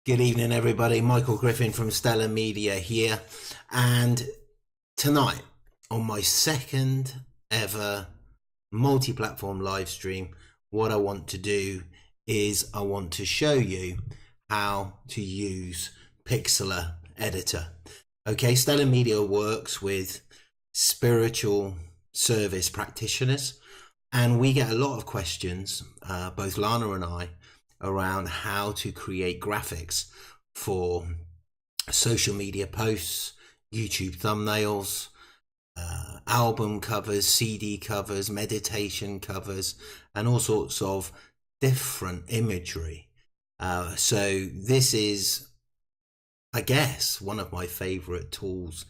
Good evening, everybody. Michael Griffin from Stellar Media here. And tonight, on my second ever multi-platform live stream, what I want to do is I want to show you how to use Pixlr Editor. Okay, Stellar Media works with spiritual service practitioners, and we get a lot of questions, both Lana and I, around how to create graphics for social media posts, YouTube thumbnails, album covers, CD covers, meditation covers, and all sorts of different imagery. So this is, I guess, one of my favorite tools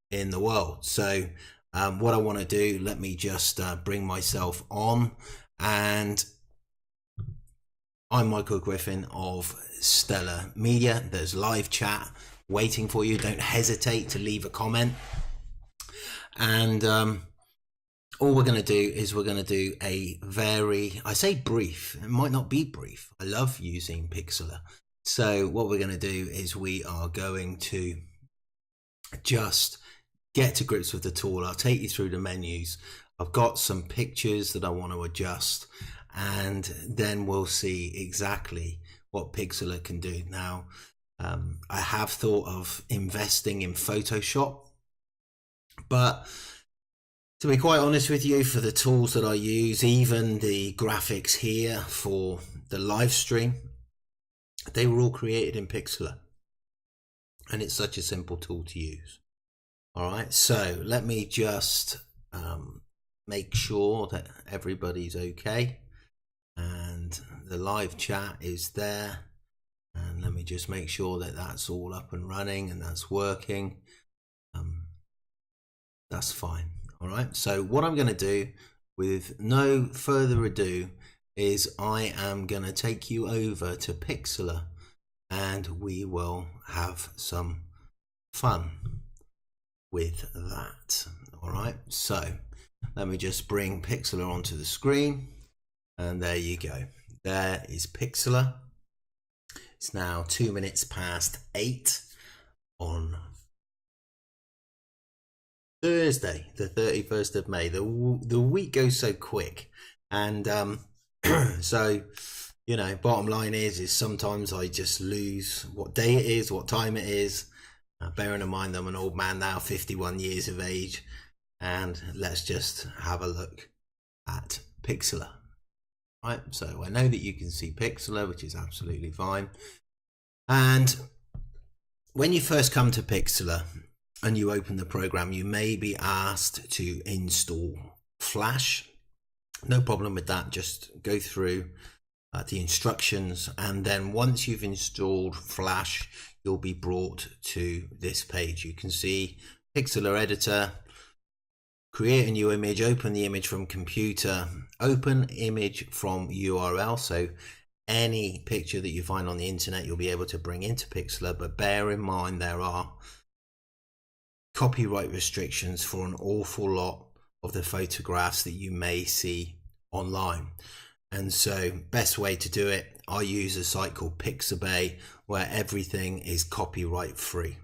in the world. So what I want to do, let me just bring myself on, and I'm Michael Griffin of Stellar Media. There's live chat waiting for you. Don't hesitate to leave a comment. And all we're going to do is we're going to do a very, I say brief, it might not be brief. I love using Pixlr. So what we're going to do is we are going to just get to grips with the tool. I'll take you through the menus. I've got some pictures that I want to adjust, and then we'll see exactly what Pixlr can do. Now, I have thought of investing in Photoshop, but to be quite honest with you, for the tools that I use, even the graphics here for the live stream, they were all created in Pixlr, and it's such a simple tool to use. All right, so let me just make sure that everybody's okay. And the live chat is there, and let me just make sure that that's all up and running and that's working. That's fine. All right, so what I'm going to do, with no further ado, is I am going to take you over to Pixlr, and we will have some fun with that. All right, so let me just bring Pixlr onto the screen. And there you go. There is Pixlr. It's now 2 minutes past 8 on Thursday, the 31st of May. The week goes so quick. And so, you know, bottom line is sometimes I just lose what day it is, what time it is. Bearing in mind I'm an old man now, 51 years of age. And let's just have a look at Pixlr. Right, so I know that you can see Pixlr, which is absolutely fine. And when you first come to Pixlr and you open the program, you may be asked to install Flash. No problem with that. Just go through the instructions, and then once you've installed Flash, you'll be brought to this page. You can see Pixlr Editor. Create a new image, open the image from computer, open image from URL. So any picture that you find on the internet, you'll be able to bring into Pixlr, but bear in mind there are copyright restrictions for an awful lot of the photographs that you may see online. And so best way to do it, I use a site called Pixabay, where everything is copyright free.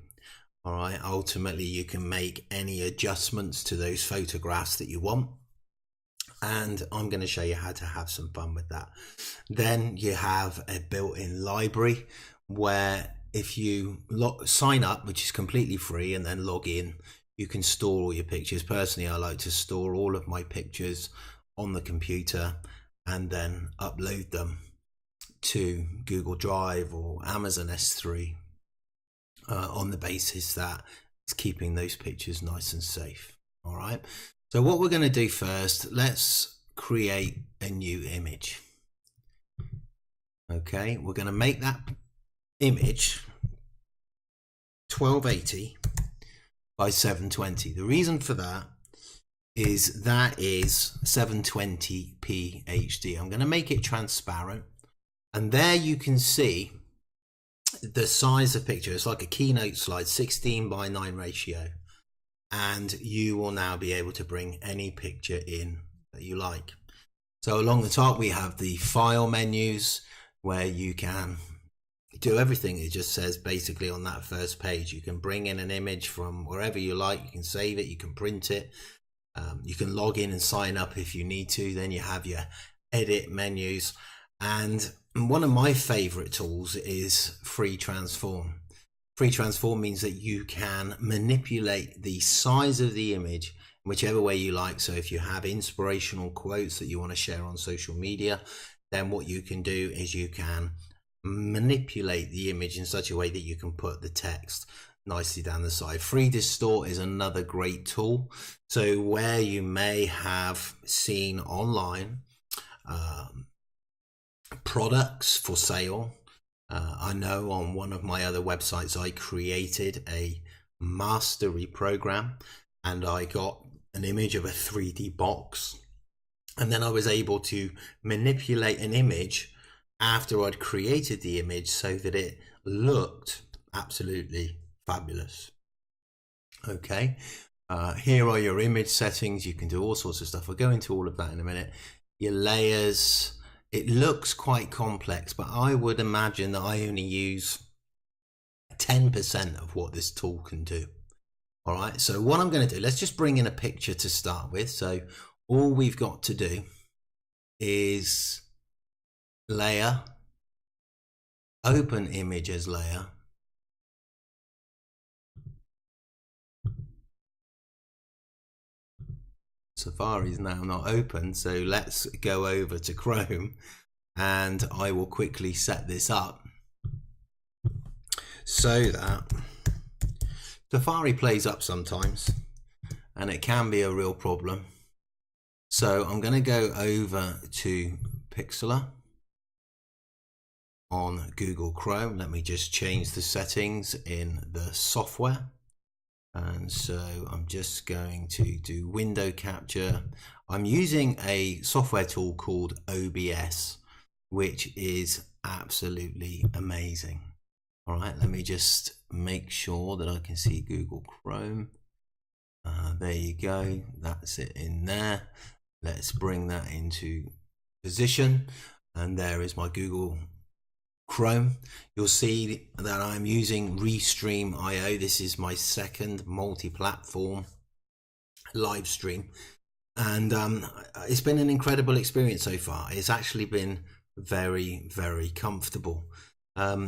All right, ultimately you can make any adjustments to those photographs that you want, and I'm going to show you how to have some fun with that. Then you have a built-in library where if you sign up, which is completely free, and then log in, you can store all your pictures. Personally, I like to store all of my pictures on the computer and then upload them to Google Drive or Amazon S3. On the basis that it's keeping those pictures nice and safe. All right, so what we're going to do first, let's create a new image. Okay, we're going to make that image 1280 by 720. The reason for that is 720p HD. I'm going to make it transparent, and there you can see the size of picture. It's like a keynote slide, 16 by 9 ratio, and you will now be able to bring any picture in that you like. So along the top we have the file menus, where you can do everything it just says basically on that first page. You can bring in an image from wherever you like, you can save it, you can print it, you can log in and sign up if you need to. Then you have your edit menus, and one of my favorite tools is Free Transform. Free Transform means that you can manipulate the size of the image whichever way you like. So if you have inspirational quotes that you want to share on social media, then what you can do is you can manipulate the image in such a way that you can put the text nicely down the side. Free Distort is another great tool. So where you may have seen online products for sale, I know on one of my other websites I created a mastery program, and I got an image of a 3D box, and then I was able to manipulate an image after I'd created the image so that it looked absolutely fabulous. Okay, here are your image settings. You can do all sorts of stuff. I'll go into all of that in a minute. Your layers, it looks quite complex, but I would imagine that I only use 10% of what this tool can do. All right, so what I'm going to do, let's just bring in a picture to start with. So all we've got to do is layer, open image as layer, Safari is now not open, so let's go over to Chrome and I will quickly set this up so that Safari plays up sometimes and it can be a real problem. So I'm going to go over to Pixlr on Google Chrome. Let me just change the settings in the software. And so I'm just going to do window capture. I'm using a software tool called OBS, which is absolutely amazing. All right, let me just make sure that I can see Google Chrome. There you go, that's it in there. Let's bring that into position. And there is my Google Chrome. You'll see that I'm using Restream.io. This is my second multi-platform live stream, and it's been an incredible experience so far. It's actually been very, very comfortable.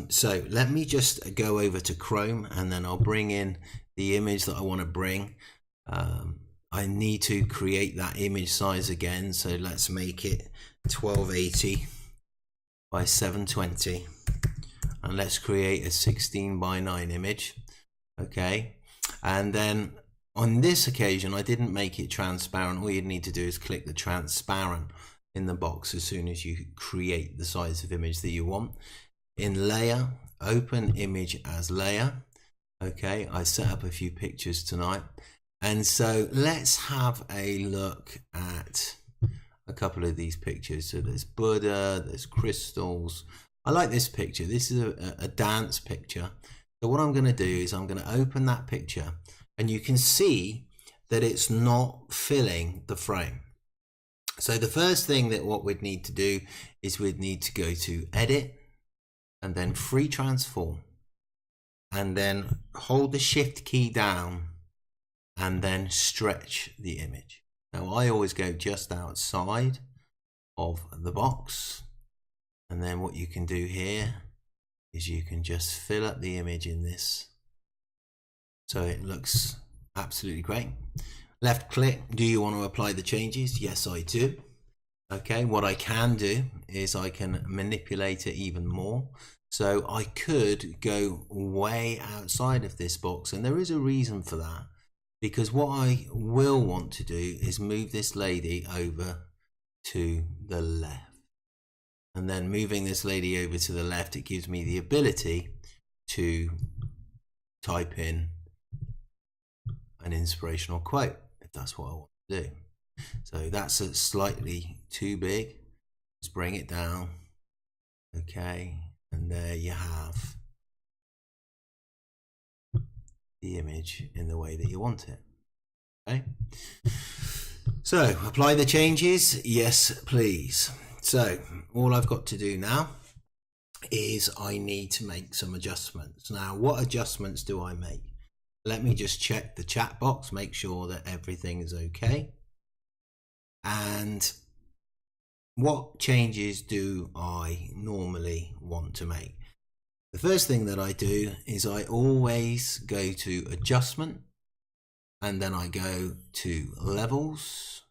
So let me just go over to Chrome and then I'll bring in the image that I want to bring. I need to create that image size again, so let's make it 1280 by 720, and let's create a 16:9 image. Okay, and then on this occasion I didn't make it transparent. All you need to do is click the transparent in the box as soon as you create the size of image that you want. In layer, open image as layer. Okay, I set up a few pictures tonight, and so let's have a look at a couple of these pictures. So there's Buddha, there's crystals. I like this picture. This is a dance picture. So what I'm going to do is I'm going to open that picture, and you can see that it's not filling the frame. So the first thing that what we'd need to do is we'd need to go to edit and then free transform, and then hold the shift key down and then stretch the image. Now I always go just outside of the box, and then what you can do here is you can just fill up the image in this so it looks absolutely great. Left click, do you want to apply the changes? Yes, I do. Okay, what I can do is I can manipulate it even more. So I could go way outside of this box, and there is a reason for that. Because what I will want to do is move this lady over to the left. And then moving this lady over to the left, it gives me the ability to type in an inspirational quote, if that's what I want to do. So that's slightly too big. Let's bring it down. Okay, and there you have the image in the way that you want it. Okay, so apply the changes. Yes, please. So all I've got to do now is I need to make some adjustments. Now, what adjustments do I make? Let me just check the chat box, make sure that everything is okay. And what changes do I normally want to make? The first thing that I do is I always go to adjustment, and then I go to levels,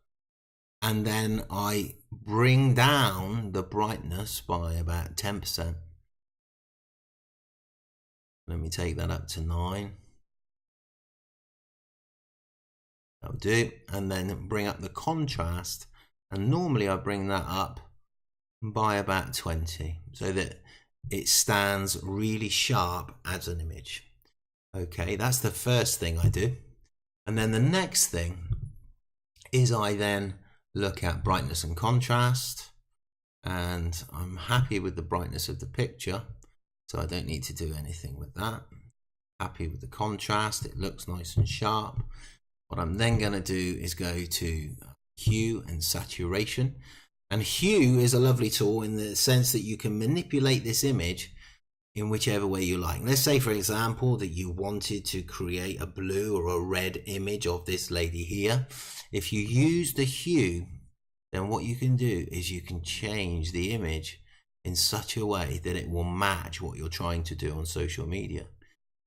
and then I bring down the brightness by about 10%. Let me take that up to 9. That'll do. And then bring up the contrast, and normally I bring that up by about 20 so that it stands really sharp as an image. Okay, that's the first thing I do. And then the next thing is I then look at brightness and contrast, and I'm happy with the brightness of the picture, so I don't need to do anything with that. Happy with the contrast, it looks nice and sharp. What I'm then going to do is go to hue and saturation. And hue is a lovely tool in the sense that you can manipulate this image in whichever way you like. Let's say, for example, that you wanted to create a blue or a red image of this lady here. If you use the hue, then what you can do is you can change the image in such a way that it will match what you're trying to do on social media.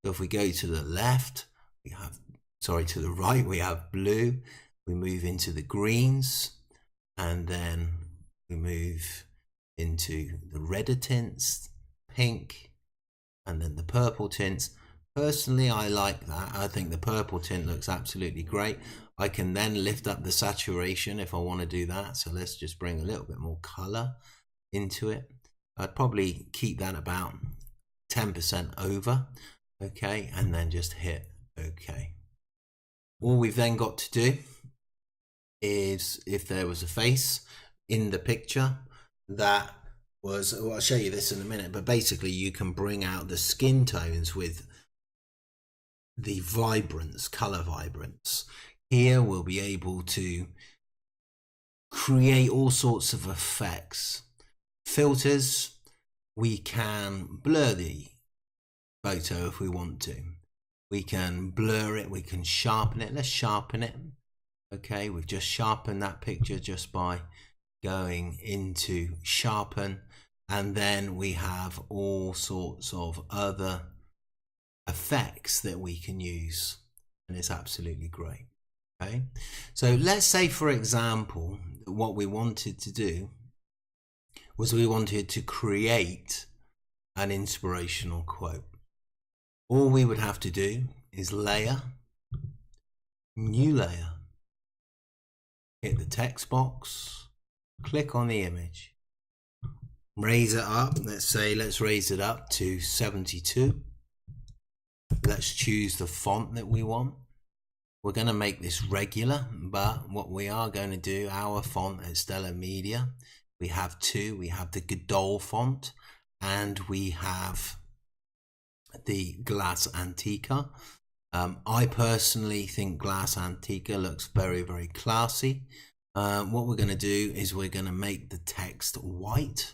So if we go to the left, to the right, we have blue. We move into the greens, and then we move into the redder tints, pink, and then the purple tints. Personally, I like that. I think the purple tint looks absolutely great. I can then lift up the saturation if I want to do that. So let's just bring a little bit more color into it. I'd probably keep that about 10% over. Okay, and then just hit OK. All we've then got to do is, if there was a face in the picture that was, well, I'll show you this in a minute, but basically you can bring out the skin tones with the vibrance, color vibrance. Here we'll be able to create all sorts of effects. Filters, we can blur the photo if we want to. We can blur it, we can sharpen it. Let's sharpen it. Okay, we've just sharpened that picture just by going into sharpen, and then we have all sorts of other effects that we can use, and it's absolutely great. Okay, so let's say, for example, what we wanted to do was we wanted to create an inspirational quote. All we would have to do is layer, new layer, hit the text box, click on the image, raise it up. Let's raise it up to 72. Let's choose the font that we want. We're going to make this regular, but what we are going to do, our font at Stellar Media, we have two. We have the Godot font, and we have the Glass Antica. I personally think Glass Antica looks very, very classy. What we're going to do is we're going to make the text white.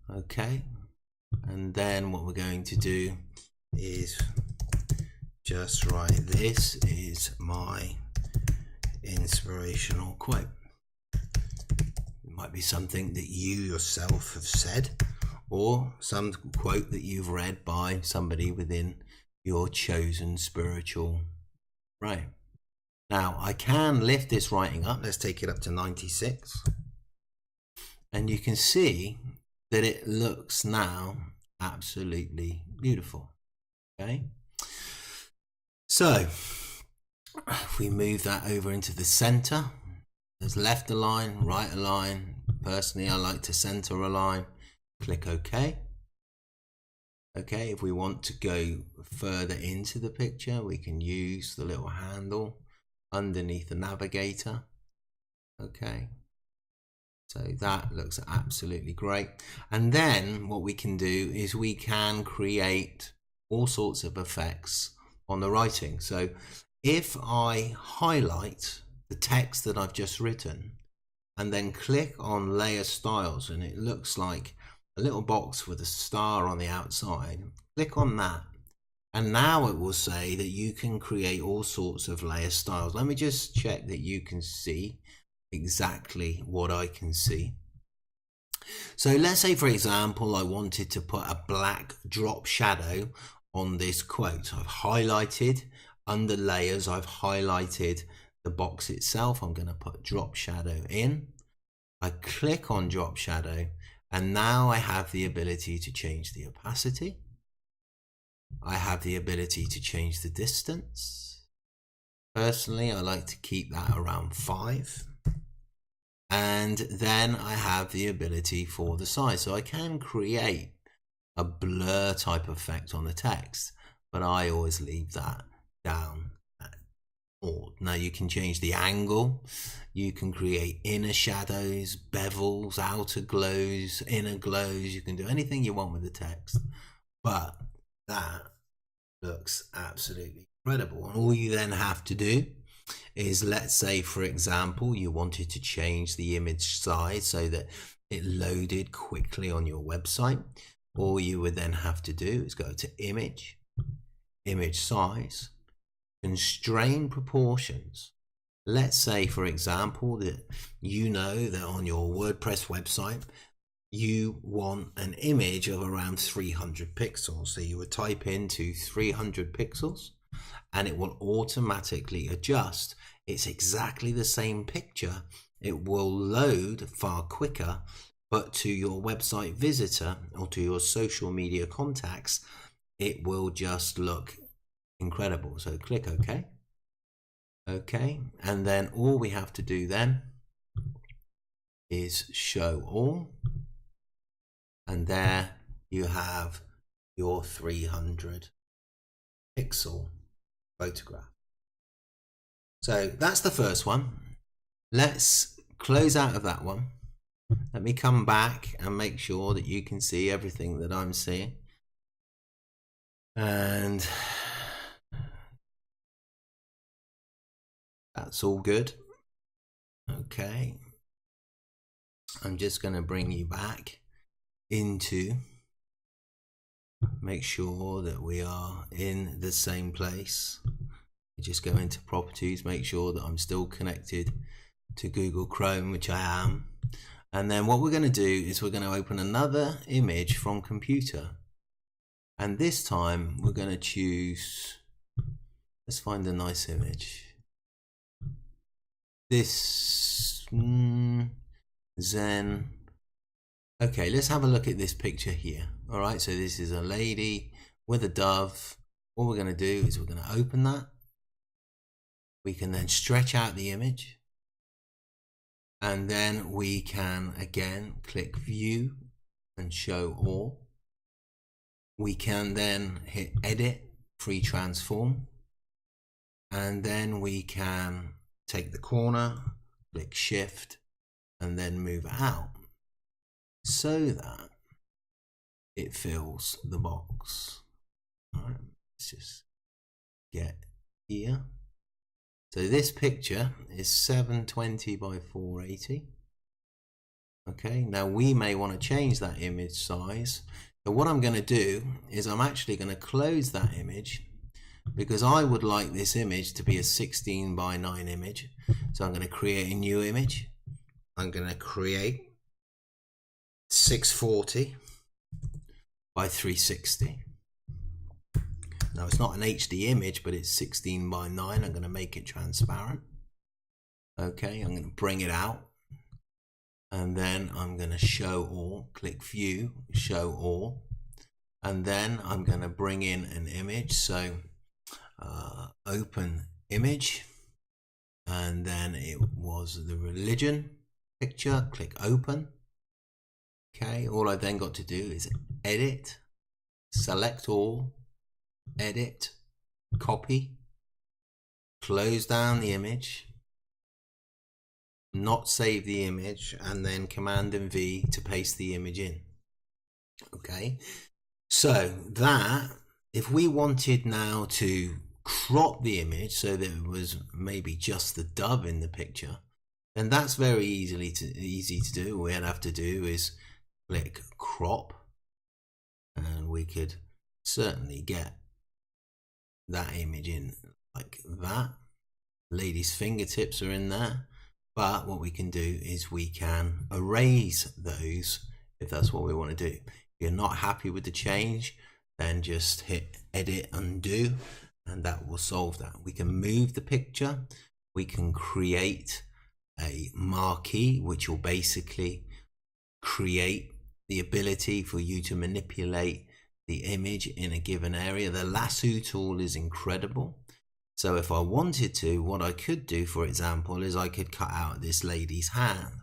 Okay, and then what we're going to do is just write, this is my inspirational quote. It might be something that you yourself have said, or some quote that you've read by somebody within your chosen spiritual right. Now I can lift this writing up. Let's take it up to 96, and you can see that it looks now absolutely beautiful. Okay, so if we move that over into the center, there's left align, right align. Personally, I like to center align. Click OK. Okay, if we want to go further into the picture, we can use the little handle underneath the navigator. Okay, so that looks absolutely great. And then what we can do is we can create all sorts of effects on the writing. So if I highlight the text that I've just written and then click on layer styles, and it looks like a little box with a star on the outside. Click on that, and now it will say that you can create all sorts of layer styles. Let me just check that you can see exactly what I can see. So let's say, for example, I wanted to put a black drop shadow on this quote. I've highlighted under layers, I've highlighted the box itself. I'm going to put drop shadow in. I click on drop shadow, and now I have the ability to change the opacity. I have the ability to change the distance. Personally, I like to keep that around 5. And then I have the ability for the size. So I can create a blur type effect on the text, but I always leave that down at all. Now you can change the angle. You can create inner shadows, bevels, outer glows, inner glows. You can do anything you want with the text, but that looks absolutely incredible. And all you then have to do is, let's say, for example, you wanted to change the image size so that it loaded quickly on your website. All you would then have to do is go to image, image size, constrain proportions. Let's say, for example, that you know that on your WordPress website you want an image of around 300 pixels. So you would type into 300 pixels and it will automatically adjust. It's exactly the same picture. It will load far quicker, but to your website visitor or to your social media contacts, it will just look incredible. So click OK. OK, and then all we have to do then is show all. And there you have your 300 pixel photograph. So that's the first one. Let's close out of that one. Let me come back and make sure that you can see everything that I'm seeing. And that's all good. Okay. I'm just going to bring you back into, make sure that we are in the same place. Just go into properties, make sure that I'm still connected to Google Chrome, which I am. And then what we're going to do is we're going to open another image from computer. And this time we're going to choose, let's find a nice image. This Zen. Okay, let's have a look at this picture here. All right, so this is a lady with a dove. What we're going to do is we're going to open that. We can then stretch out the image. And then we can again click view and show all. We can then hit edit, free transform. And then we can take the corner, click shift, and then move out so that it fills the box. All right, let's just get here. So this picture is 720 by 480. Okay, now we may want to change that image size. So what I'm going to do is I'm actually going to close that image because I would like this image to be a 16 by 9 image. So I'm going to create a new image. I'm going to create 640 by 360. Now it's not an HD image, but it's 16 by 9. I'm going to make it transparent. Okay, I'm going to bring it out. And then I'm going to show all, click view, show all. And then I'm going to bring in an image. So open image. And then it was the religion picture, click open. Okay, all I then got to do is edit, select all, edit, copy, close down the image, not save the image, and then Command and V to paste the image in. Okay, so that, if we wanted now to crop the image so that it was maybe just the dove in the picture, then that's very easy to do. All we have to do is click crop, and we could certainly get that image in like that. Lady's fingertips are in there, but what we can do is we can erase those if that's what we want to do. If you're not happy with the change, then just hit edit undo, and that will solve that. We can move the picture, we can create a marquee, which will basically create the ability for you to manipulate the image in a given area. The lasso tool is incredible. So if I wanted to, what I could do, for example, is I could cut out this lady's hand.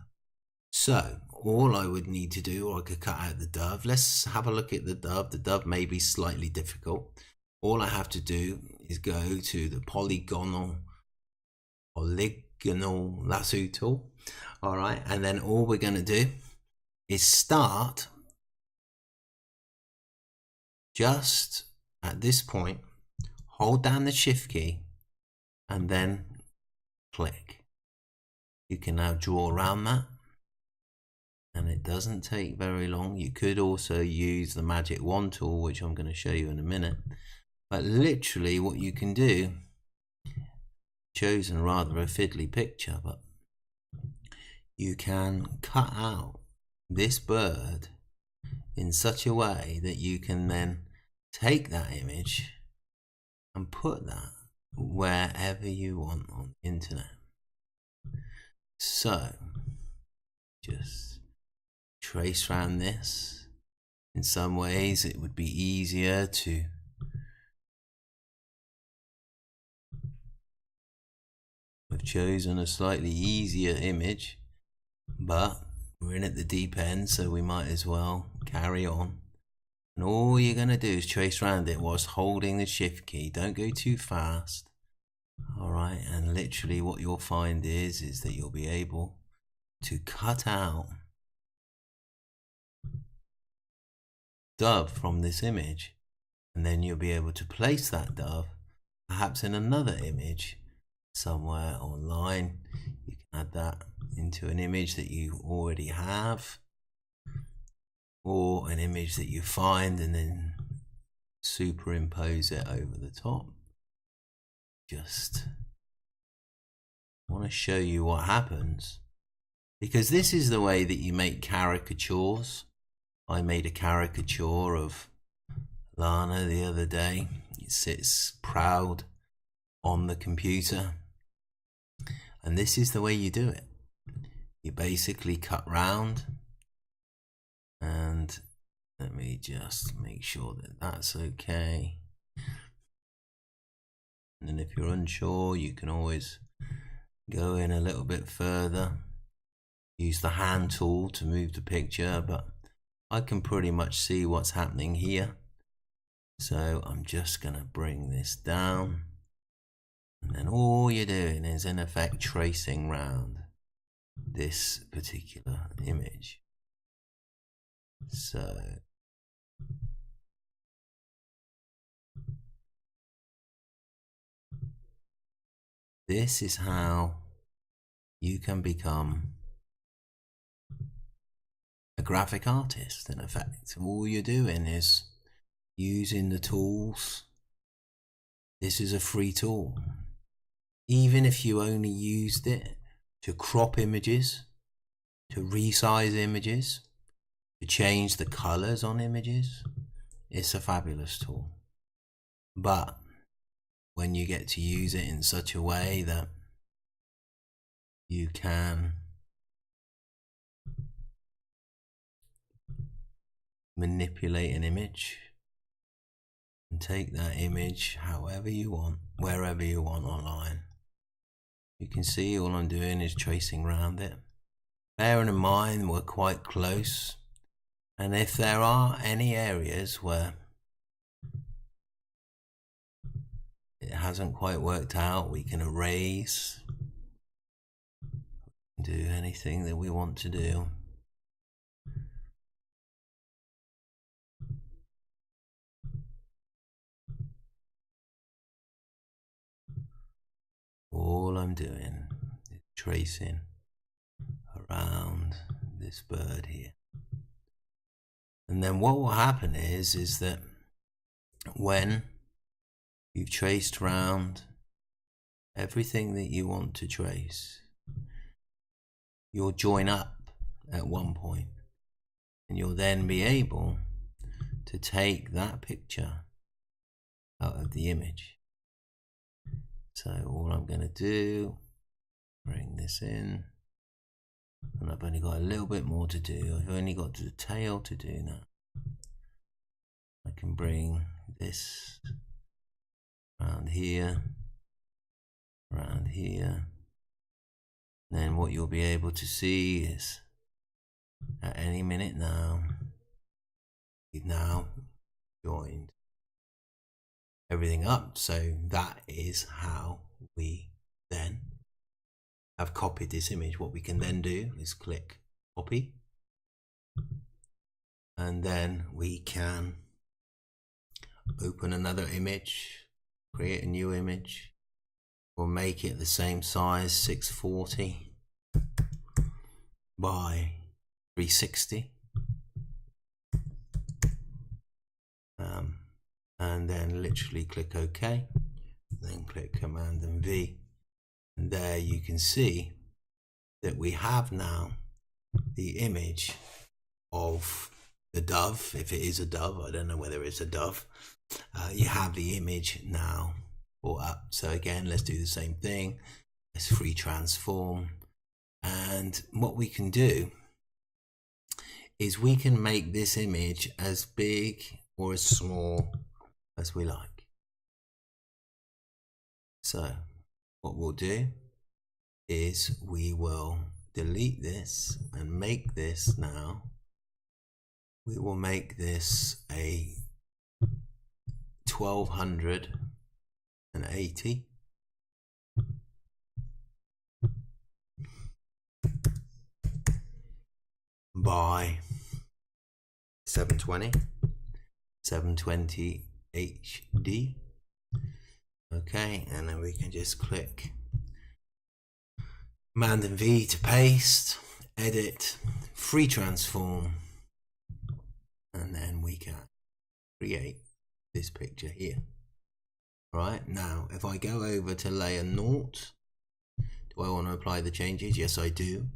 So all I would need to do, or I could cut out the dove. Let's have a look at the dove. The dove may be slightly difficult. All I have to do is go to the polygonal lasso tool. All right, and then all we're going to do is start just at this point, hold down the shift key, and then click. You can now draw around that, and it doesn't take very long. You could also use the magic wand tool, which I'm going to show you in a minute. But literally what you can do, chosen rather a fiddly picture, but you can cut out this bird in such a way that you can then take that image and put that wherever you want on the internet. So just trace around this. In some ways it would be easier to have chosen a slightly easier image, but we're in at the deep end, so we might as well carry on. And all you're going to do is trace around it whilst holding the shift key. Don't go too fast. Alright, and literally what you'll find is that you'll be able to cut out dove from this image, and then you'll be able to place that dove perhaps in another image somewhere online. You can add that into an image that you already have, or an image that you find and then superimpose it over the top. Just want to show you what happens, because this is the way that you make caricatures. I made a caricature of Lana the other day. It sits proud on the computer, and this is the way you do it. You basically cut round, and let me just make sure that that's okay. And if you're unsure, you can always go in a little bit further, use the hand tool to move the picture, but I can pretty much see what's happening here. So I'm just going to bring this down, and then all you're doing is in effect tracing round this particular image. So this is how you can become a graphic artist, in effect. All you're doing is using the tools. This is a free tool. Even if you only used it to crop images, to resize images, to change the colors on images, it's a fabulous tool. But when you get to use it in such a way that you can manipulate an image and take that image however you want, wherever you want online, you can see all I'm doing is tracing around it. Bearing in mind we're quite close, and if there are any areas where it hasn't quite worked out, we can erase, do anything that we want to do. All I'm doing is tracing around this bird here. And then what will happen is that when you've traced around everything that you want to trace, you'll join up at one point, and you'll then be able to take that picture out of the image. So all I'm going to do, bring this in, and I've only got a little bit more to do. I've only got the tail to do now. I can bring this around here, around here. Then what you'll be able to see is at any minute now, we've now joined everything up. So that is how we then have copied this image. What we can then do is click copy, and then we can open another image, create a new image. We'll make it the same size, 640 by 360, and then literally click OK, then click Command and V, and there you can see that we have now the image of the dove. If it is a dove, I don't know whether it's a dove. You have the image now brought up. So again, let's do the same thing. Let's free transform, and what we can do is we can make this image as big or as small as we like. So what we'll do is we will delete this and make this now. We will make this a 1280 by 720 HD. Okay, and then we can just click Command and V to paste, edit, free transform, and then we can create this picture here. Right, now if I go over to layer 0, do I want to apply the changes? Yes, I do.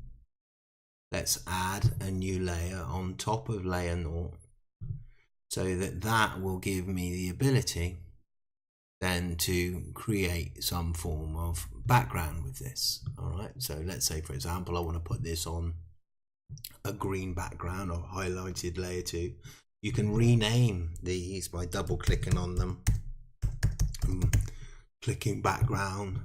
Let's add a new layer on top of layer 0, so that will give me the ability then to create some form of background with this. All right, so let's say for example I want to put this on a green background or highlighted layer 2. You can rename these by double clicking on them, clicking background.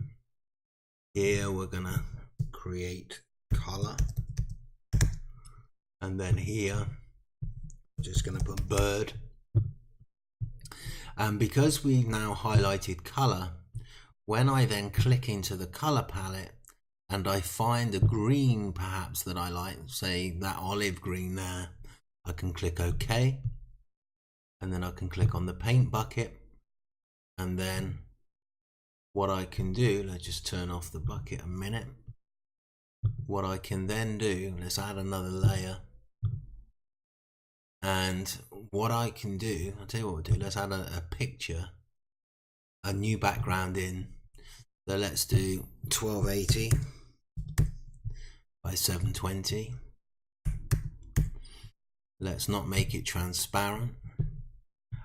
Here we're gonna create color, and then here I'm just gonna put bird. And because we've now highlighted color, when I then click into the color palette and I find a green perhaps that I like, say that olive green there, I can click OK, and then I can click on the paint bucket, and then what I can do, let's just turn off the bucket a minute. What I can then do, let's add another layer, and what I can do, I'll tell you what we'll do, let's add a picture, a new background in. So let's do 1280 by 720. Let's not make it transparent,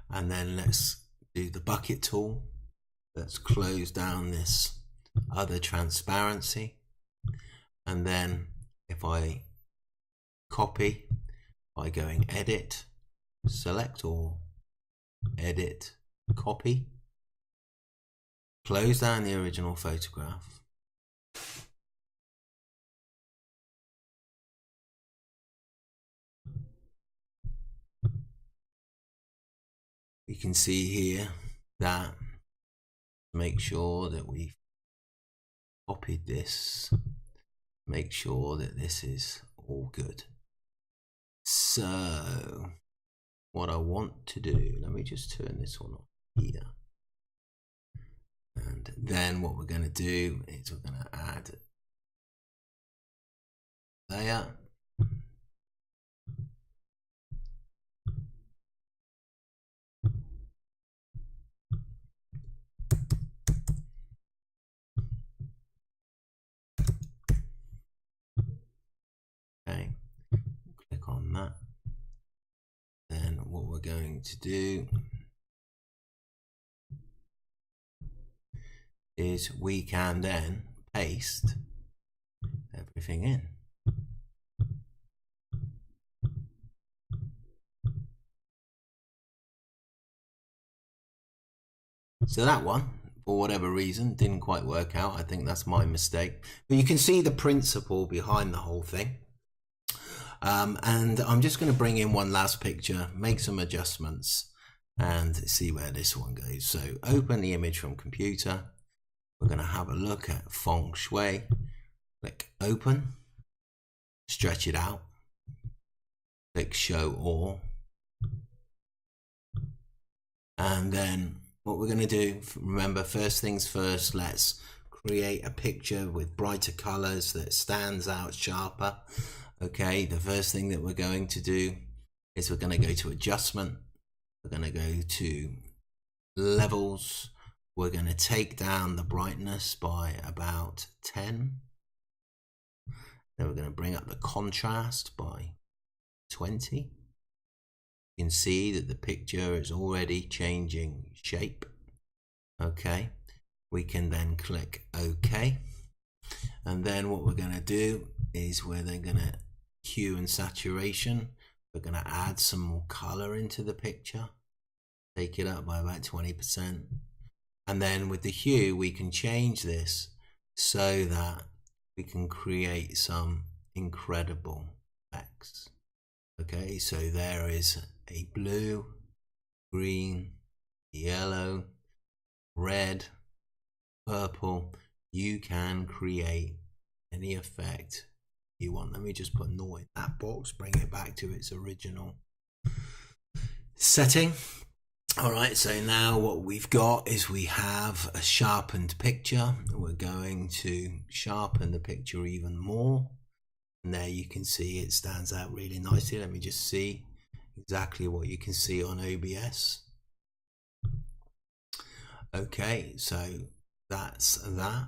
and then let's do the bucket tool. Let's close down this other transparency, and then if I copy by going edit, select all, edit, copy, close down the original photograph, we can see here that make sure that we've copied this, make sure that this is all good. So what I want to do, let me just turn this one on here, and then what we're going to do is we're going to add layer, going to do is we can then paste everything in. So that one, for whatever reason, didn't quite work out. I think that's my mistake. But you can see the principle behind the whole thing. And I'm just going to bring in one last picture, make some adjustments, and see where this one goes. So open the image from computer. We're going to have a look at feng shui. Click open, stretch it out, click show all. And then what we're going to do, remember, first things first, let's create a picture with brighter colors that stands out sharper. Okay, the first thing that we're going to do is we're going to go to adjustment. We're going to go to levels. We're going to take down the brightness by about 10. Then we're going to bring up the contrast by 20. You can see that the picture is already changing shape. Okay, we can then click OK. And then what we're going to do is we're then going to hue and saturation. We're going to add some more color into the picture. Take it up by about 20%. And then with the hue, we can change this so that we can create some incredible effects. Okay, so there is a blue, green, yellow, red, purple. You can create any effect you want. Let me just put noise in that box, bring it back to its original setting. All right, so now what we've got is we have a sharpened picture. We're going to sharpen the picture even more. And there you can see it stands out really nicely. Let me just see exactly what you can see on OBS. Okay, so that's that.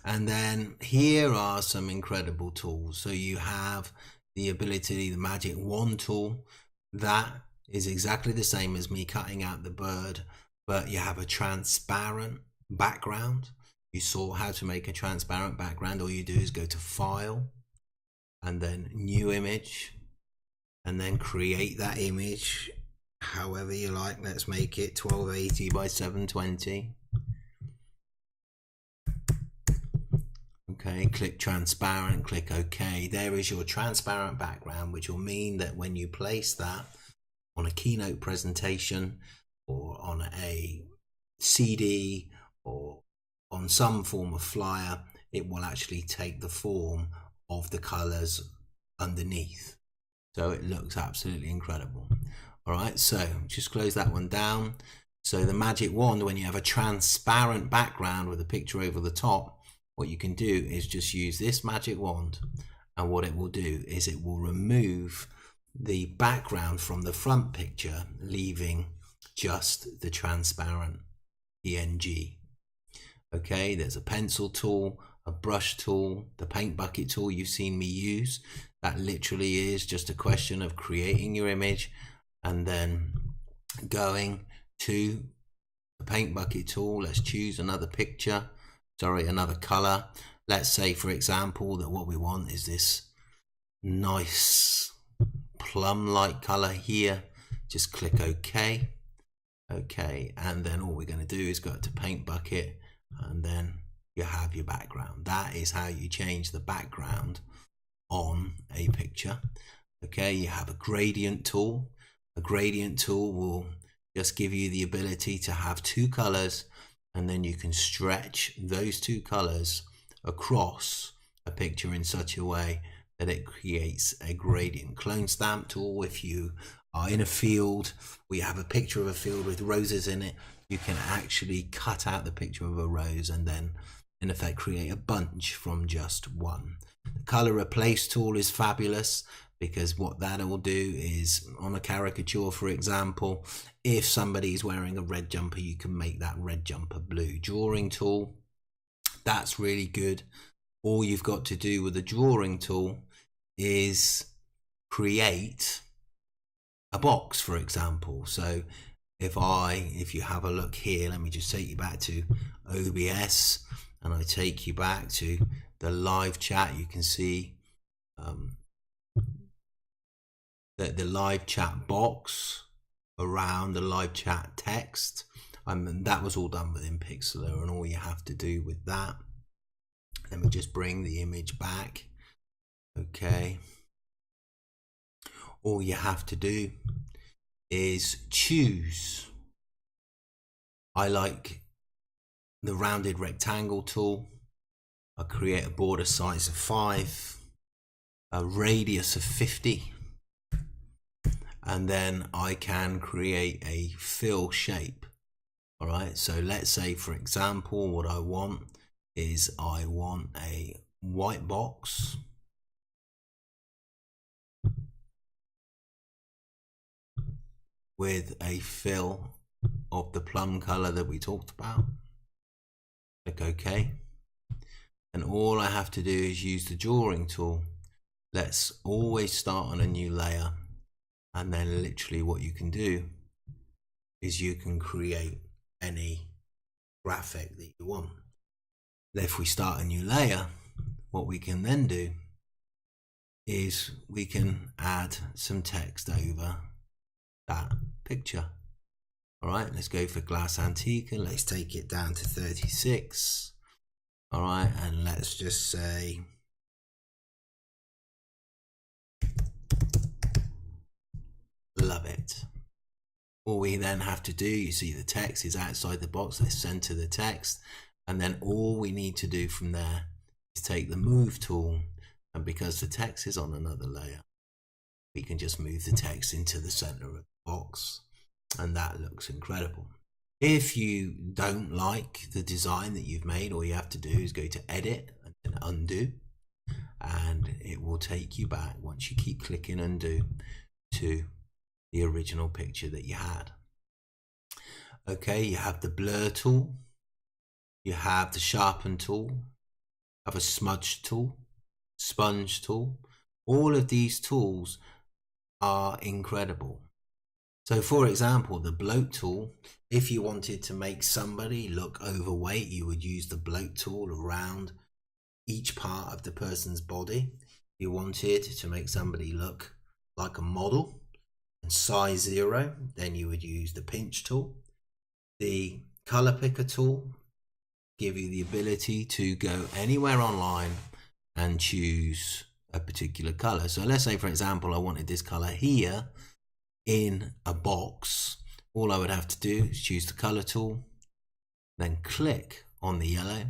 And then here are some incredible tools. So you have the ability, the magic wand tool. That is exactly the same as me cutting out the bird, but you have a transparent background. You saw how to make a transparent background. All you do is go to File, and then New Image, and then create that image however you like. Let's make it 1280 by 720. Okay, click transparent, click OK. There is your transparent background, which will mean that when you place that on a keynote presentation or on a CD or on some form of flyer, it will actually take the form of the colors underneath. So it looks absolutely incredible. All right, so just close that one down. So the magic wand, when you have a transparent background with a picture over the top, what you can do is just use this magic wand, and what it will do is it will remove the background from the front picture, leaving just the transparent PNG. Okay, there's a pencil tool, a brush tool, the paint bucket tool you've seen me use. That literally is just a question of creating your image and then going to the paint bucket tool. Let's choose another picture, another color. Let's say, for example, that what we want is this nice plum-like color here. Just click OK. Okay, and then all we're going to do is go to paint bucket, and then you have your background. That is how you change the background on a picture. Okay, you have a gradient tool. A gradient tool will just give you the ability to have two colors, and then you can stretch those two colors across a picture in such a way that it creates a gradient. Clone stamp tool, if you are in a field, we have a picture of a field with roses in it, you can actually cut out the picture of a rose and then in effect create a bunch from just one. The color replace tool is fabulous, because what that will do is, on a caricature for example, if somebody is wearing a red jumper, you can make that red jumper blue. Drawing tool, that's really good. All you've got to do with the drawing tool is create a box, for example. So if you have a look here, let me just take you back to OBS, and I take you back to the live chat. You can see that the live chat box around the live chat text. That was all done within Pixlr, and all you have to do with that, let me just bring the image back. Okay, all you have to do is choose. I like the rounded rectangle tool. I create a border size of 5, a radius of 50, and then I can create a fill shape. All right, so let's say, for example, what I want is I want a white box with a fill of the plum color that we talked about. Click OK. And all I have to do is use the drawing tool. Let's always start on a new layer. And then literally what you can do is you can create any graphic that you want. If we start a new layer, what we can then do is we can add some text over that picture. All right, let's go for Glass Antique, and let's take it down to 36. All right, and let's just say love it. All we then have to do, you see the text is outside the box, let's center the text, and then all we need to do from there is take the move tool, and because the text is on another layer, we can just move the text into the center of the box, and that looks incredible. If you don't like the design that you've made, all you have to do is go to edit and then undo, and it will take you back, once you keep clicking undo, to the original picture that you had. Okay, you have the blur tool, you have the sharpen tool, you have a smudge tool, sponge tool. All of these tools are incredible. So for example, the bloat tool, if you wanted to make somebody look overweight, you would use the bloat tool around each part of the person's body. If you wanted to make somebody look like a model and size 0, then you would use the pinch tool. The color picker tool give you the ability to go anywhere online and choose a particular color. So let's say, for example, I wanted this color here in a box. All I would have to do is choose the color tool, then click on the yellow.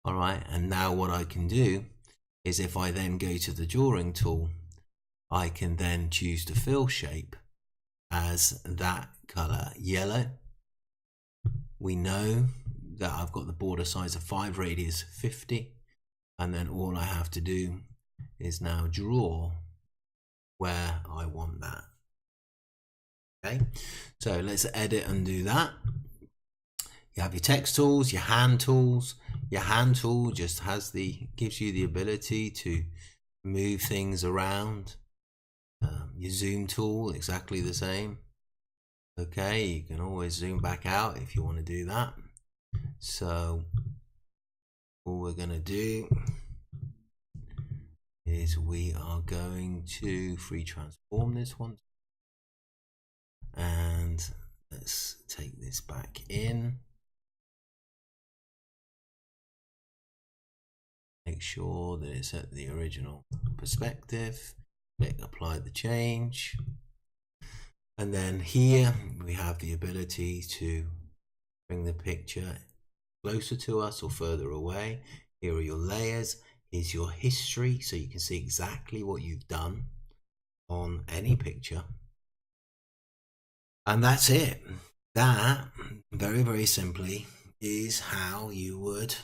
All right, and now what I can do is, if I then go to the drawing tool, I can then choose the fill shape as that color yellow. We know that I've got the border size of 5, radius 50, and then all I have to do is now draw where I want that. Okay, so let's edit and do that. You have your text tools, your hand tools. Your hand tool just gives you the ability to move things around. Your zoom tool, exactly the same. Okay, you can always zoom back out if you want to do that. So all we're going to do is we are going to free transform this one, and let's take this back in. Make sure that it's at the original perspective. Click apply the change, and then here we have the ability to bring the picture closer to us or further away. Here are your layers. Here's your history, so you can see exactly what you've done on any picture. And that's it. That, very, very simply, is how you would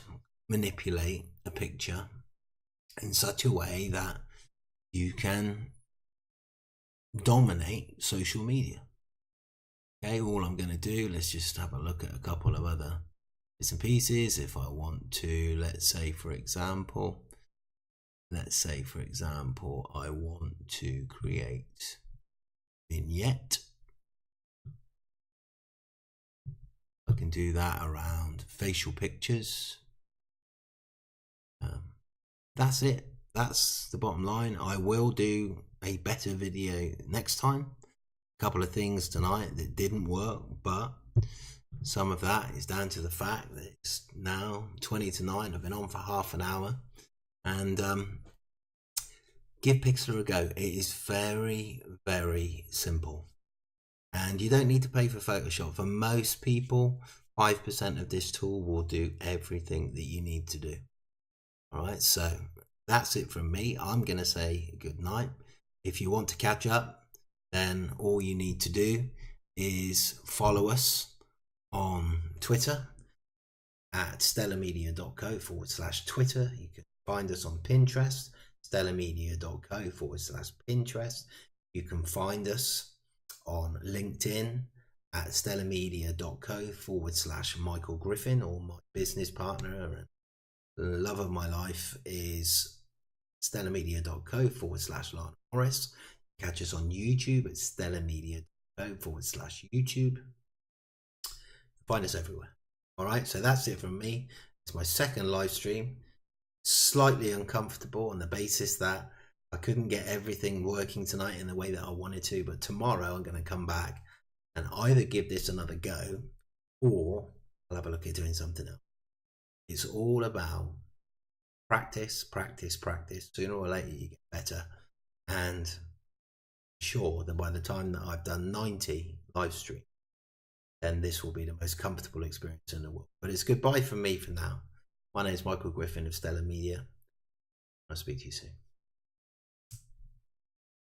manipulate a picture in such a way that you can dominate social media. Okay, all I'm going to do, let's just have a look at a couple of other bits and pieces. If I want to, let's say for example, I want to create vignette. I can do that around facial pictures. That's it. That's the bottom line. I will do a better video next time. A couple of things tonight that didn't work, but some of that is down to the fact that it's now 20 to 9. I've been on for half an hour. And give Pixlr a go. It is very, very simple. And you don't need to pay for Photoshop. For most people, 5% of this tool will do everything that you need to do. All right, so that's it from me. I'm going to say good night. If you want to catch up, then all you need to do is follow us on Twitter at stellarmedia.co/Twitter. You can find us on Pinterest, stellarmedia.co/Pinterest. You can find us on LinkedIn at stellarmedia.co/Michael Griffin, or my business partner and love of my life is stellarmedia.co/Lana Morris. Catch us on YouTube at stellarmedia.co/YouTube. Find us everywhere. All right, so that's it from me. It's my second live stream. Slightly uncomfortable on the basis that I couldn't get everything working tonight in the way that I wanted to, but tomorrow I'm going to come back and either give this another go or I'll have a look at doing something else. It's all about practice, practice, practice. Sooner or later you get better, and I'm sure that by the time that I've done 90 live streams, then this will be the most comfortable experience in the world. But it's goodbye from me for now. My name is Michael Griffin of Stellar Media. I'll speak to you soon.